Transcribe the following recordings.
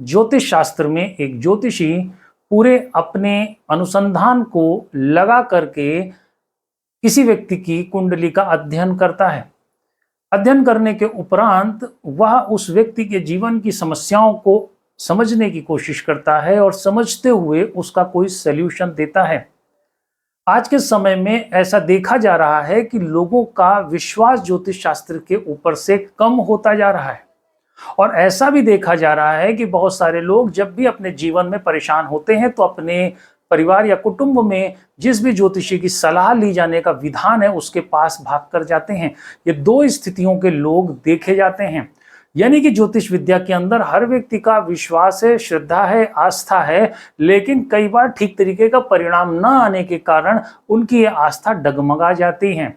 ज्योतिष शास्त्र में एक ज्योतिषी पूरे अपने अनुसंधान को लगा करके किसी व्यक्ति की कुंडली का अध्ययन करता है। अध्ययन करने के उपरांत वह उस व्यक्ति के जीवन की समस्याओं को समझने की कोशिश करता है और समझते हुए उसका कोई सल्यूशन देता है। आज के समय में ऐसा देखा जा रहा है कि लोगों का विश्वास ज्योतिष शास्त्र के ऊपर से कम होता जा रहा है और ऐसा भी देखा जा रहा है कि बहुत सारे लोग जब भी अपने जीवन में परेशान होते हैं तो अपने परिवार या कुटुंब में जिस भी ज्योतिषी की सलाह ली जाने का विधान है उसके पास भाग कर जाते हैं। ये दो स्थितियों के लोग देखे जाते हैं। यानी कि ज्योतिष विद्या के अंदर हर व्यक्ति का विश्वास है, श्रद्धा है, आस्था है, लेकिन कई बार ठीक तरीके का परिणाम न आने के कारण उनकी ये आस्था डगमगा जाती है।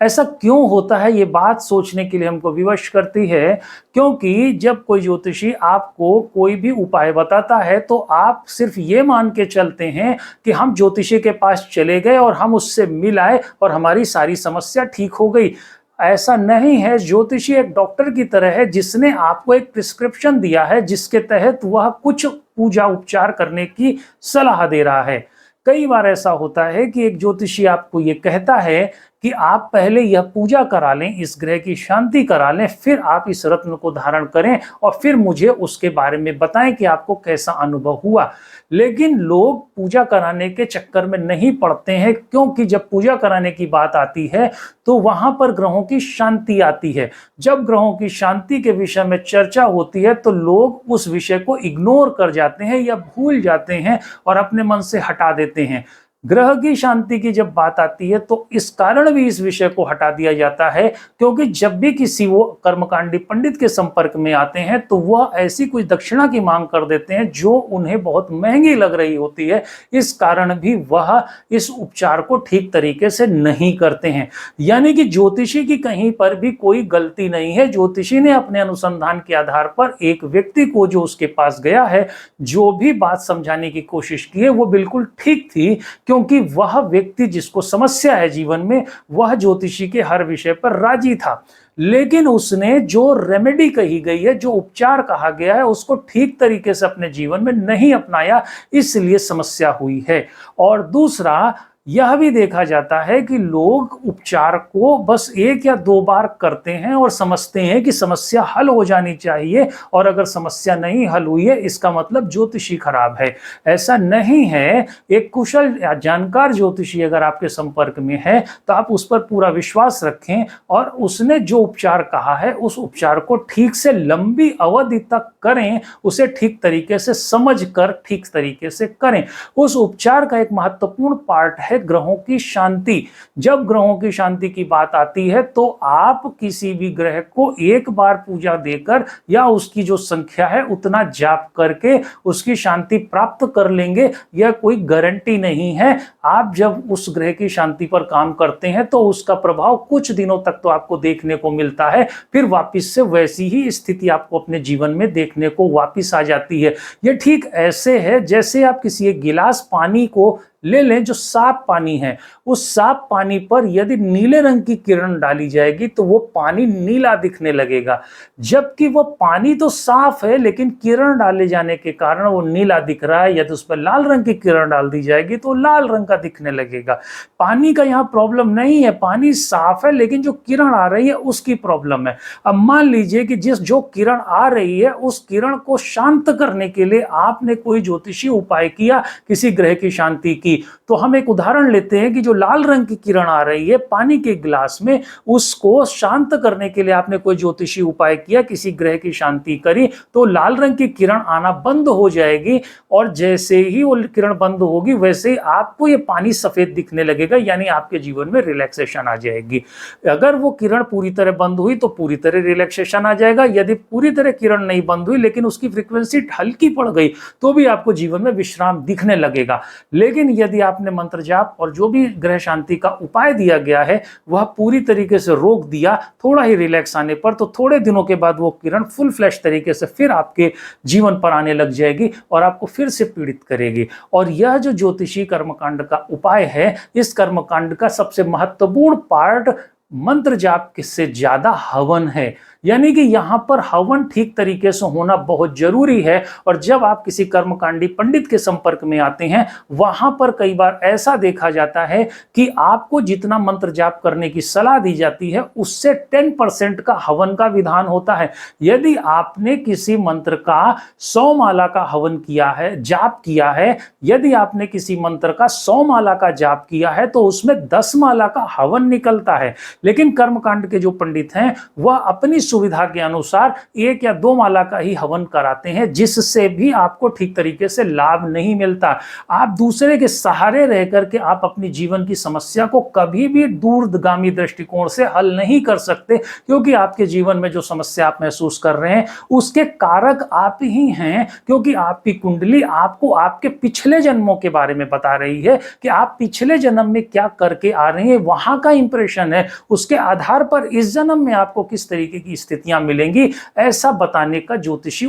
ऐसा क्यों होता है, ये बात सोचने के लिए हमको विवश करती है, क्योंकि जब कोई ज्योतिषी आपको कोई भी उपाय बताता है तो आप सिर्फ ये मान के चलते हैं कि हम ज्योतिषी के पास चले गए और हम उससे मिल आए और हमारी सारी समस्या ठीक हो गई। ऐसा नहीं है। ज्योतिषी एक डॉक्टर की तरह है जिसने आपको एक प्रिस्क्रिप्शन दिया है जिसके तहत वह कुछ पूजा उपचार करने की सलाह दे रहा है। कई बार ऐसा होता है कि एक ज्योतिषी आपको ये कहता है कि आप पहले यह पूजा करा लें, इस ग्रह की शांति करा लें, फिर आप इस रत्न को धारण करें और फिर मुझे उसके बारे में बताएं कि आपको कैसा अनुभव हुआ। लेकिन लोग पूजा कराने के चक्कर में नहीं पड़ते हैं, क्योंकि जब पूजा कराने की बात आती है तो वहां पर ग्रहों की शांति आती है। जब ग्रहों की शांति के विषय में चर्चा होती है तो लोग उस विषय को इग्नोर कर जाते हैं या भूल जाते हैं और अपने मन से हटा देते हैं। ग्रह की शांति की जब बात आती है तो इस कारण भी इस विषय को हटा दिया जाता है, क्योंकि जब भी किसी वो कर्मकांडी पंडित के संपर्क में आते हैं तो वह ऐसी कोई दक्षिणा की मांग कर देते हैं जो उन्हें बहुत महंगी लग रही होती है। इस कारण भी वह इस उपचार को ठीक तरीके से नहीं करते हैं। यानी कि ज्योतिषी की कहीं पर भी कोई गलती नहीं है। ज्योतिषी ने अपने अनुसंधान के आधार पर एक व्यक्ति को जो उसके पास गया है, जो भी बात समझाने की कोशिश की है वो बिल्कुल ठीक थी, क्योंकि वह व्यक्ति जिसको समस्या है जीवन में वह ज्योतिषी के हर विषय पर राजी था, लेकिन उसने जो रेमेडी कही गई है, जो उपचार कहा गया है, उसको ठीक तरीके से अपने जीवन में नहीं अपनाया, इसलिए समस्या हुई है। और दूसरा यह भी देखा जाता है कि लोग उपचार को बस 1 या 2 बार करते हैं और समझते हैं कि समस्या हल हो जानी चाहिए, और अगर समस्या नहीं हल हुई है इसका मतलब ज्योतिषी खराब है। ऐसा नहीं है। एक कुशल या जानकार ज्योतिषी अगर आपके संपर्क में है तो आप उस पर पूरा विश्वास रखें और उसने जो उपचार कहा है उस उपचार को ठीक से लंबी अवधि तक करें, उसे ठीक तरीके से समझ कर ठीक तरीके से करें। उस उपचार का एक महत्वपूर्ण पार्ट है ग्रहों की शांति। जब ग्रहों की शांति की बात आती है तो आप किसी भी ग्रह को एक बार पूजा देकर या उसकी जो संख्या है उतना जाप करके उसकी शांति प्राप्त कर लेंगे, यह कोई गारंटी नहीं है। आप जब उस ग्रह की शांति पर काम करते हैं तो उसका प्रभाव कुछ दिनों तक तो आपको देखने को मिलता है, फिर वापस से वैसी ही स्थिति आपको अपने जीवन में देखने को वापस आ जाती है। यह ठीक ऐसे है जैसे आप किसी एक गिलास पानी को ले लें जो साफ पानी है, उस साफ पानी पर यदि नीले रंग की किरण डाली जाएगी तो वो पानी नीला दिखने लगेगा, जबकि वो पानी तो साफ है लेकिन किरण डाले जाने के कारण वो नीला दिख रहा है। यदि उस पर लाल रंग की किरण डाल दी जाएगी तो लाल रंग का दिखने लगेगा। पानी का यहाँ प्रॉब्लम नहीं है, पानी साफ है लेकिन जो किरण आ रही है उसकी प्रॉब्लम है। अब मान लीजिए कि जो किरण आ रही है उस किरण को शांत करने के लिए आपने कोई ज्योतिषी उपाय किया किसी ग्रह की शांति की, तो हम एक उदाहरण लेते हैं कि जो लाल रंग की किरण आ रही है पानी के गिलास में, उसको शांत करने के लिए आपने कोई ज्योतिषी उपाय किया, किसी ग्रह की शांति करी, तो लाल रंग की किरण आना बंद हो जाएगी और जैसे ही वो किरण बंद होगी वैसे ही आपको ये पानी सफेद दिखने लगेगा, यानी आपके जीवन में रिलैक्सेशन आ जाएगी। अगर वो किरण पूरी तरह बंद हुई तो पूरी तरह रिलैक्सेशन आ जाएगा। यदि पूरी तरह किरण नहीं बंद हुई लेकिन उसकी फ्रीक्वेंसी हल्की पड़ गई तो भी आपको जीवन में विश्राम दिखने लगेगा। लेकिन यदि आपने मंत्र जाप और जो भी ग्रह शांति का उपाय दिया गया है वह पूरी तरीके से रोक दिया, थोड़ा ही रिलैक्स आने पर, तो थोड़े दिनों के बाद वो किरण फुल फ्लैश तरीके से फिर आपके जीवन पर आने लग जाएगी और आपको फिर से पीड़ित करेगी। और यह जो ज्योतिषी कर्मकांड का उपाय है, इस कर्मकांड का सबसे महत्वपूर्ण पार्ट मंत्र जाप से ज्यादा हवन है। यानी कि यहाँ पर हवन ठीक तरीके से होना बहुत जरूरी है। और जब आप किसी कर्मकांडी पंडित के संपर्क में आते हैं, वहां पर कई बार ऐसा देखा जाता है कि आपको जितना मंत्र जाप करने की सलाह दी जाती है उससे 10% का हवन का विधान होता है। यदि आपने किसी मंत्र का 100 माला का हवन किया है, जाप किया है, यदि आपने किसी मंत्र का 100 माला का जाप किया है तो उसमें 10 माला का हवन निकलता है। लेकिन कर्मकांड के जो पंडित हैं वह अपनी सुविधा के अनुसार 1 या 2 माला का ही हवन कराते हैं, जिससे भी आपको ठीक तरीके से लाभ नहीं मिलता। आप दूसरे के सहारे रह करके आप अपनी जीवन की समस्या को कभी भी दूरगामी दृष्टिकोण से हल नहीं कर सकते, क्योंकि आपके जीवन में जो समस्या आप महसूस कर रहे हैं उसके कारक आप ही हैं। क्योंकि आपकी कुंडली आपको आपके पिछले जन्मों के बारे में बता रही है कि आप पिछले जन्म में क्या करके आ रहे हैं, वहां का इंप्रेशन है। उसके आधार पर इस जन्म में आपको किस तरीके की स्थितियां मिलेंगी, ऐसा बताने का ज्योतिषी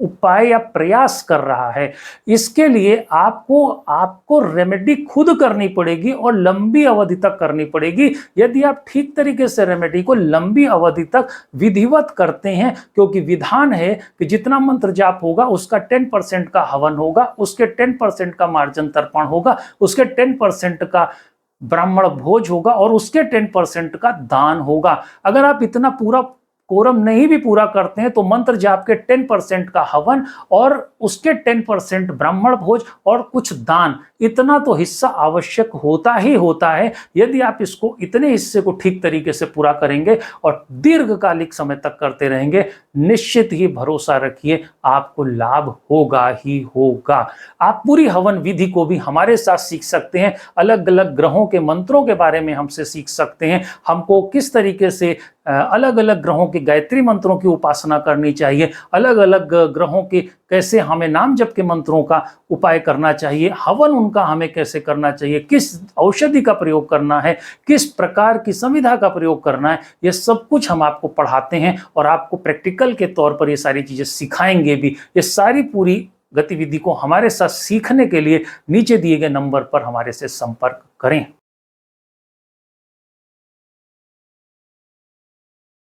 उपाय या प्रयास कर रहा है। इसके लिए आपको रेमेडी खुद करनी पड़ेगी और लंबी अवधि तक करनी पड़ेगी। यदि आप ठीक तरीके से रेमेडी को लंबी अवधि तक विधिवत करते हैं, क्योंकि विधान है कि जितना मंत्र जाप होगा उसका 10% का हवन होगा, उसके 10% का मार्जन तर्पण होगा, उसके 10% का ब्राह्मण भोज होगा और उसके 10% का दान होगा। अगर आप इतना पूरा कोरम नहीं भी पूरा करते हैं तो मंत्र जाप के 10% का हवन और उसके 10% ब्राह्मण भोज और कुछ दान, इतना तो हिस्सा आवश्यक होता ही होता है। यदि आप इसको इतने हिस्से को ठीक तरीके से पूरा करेंगे और दीर्घकालिक समय तक करते रहेंगे, निश्चित ही भरोसा रखिए आपको लाभ होगा ही होगा। आप पूरी हवन विधि को भी हमारे साथ सीख सकते हैं। अलग अलग ग्रहों के मंत्रों के बारे में हमसे सीख सकते हैं। हमको किस तरीके से अलग अलग ग्रहों के गायत्री मंत्रों की उपासना करनी चाहिए, अलग अलग ग्रहों के कैसे हमें नाम जप के मंत्रों का उपाय करना चाहिए, हवन उनका हमें कैसे करना चाहिए, किस औषधि का प्रयोग करना है, किस प्रकार की संविधा का प्रयोग करना है, ये सब कुछ हम आपको पढ़ाते हैं और आपको प्रैक्टिकल के तौर पर ये सारी चीजें सिखाएंगे भी। ये सारी पूरी गतिविधि को हमारे साथ सीखने के लिए नीचे दिए गए नंबर पर हमारे से संपर्क करें।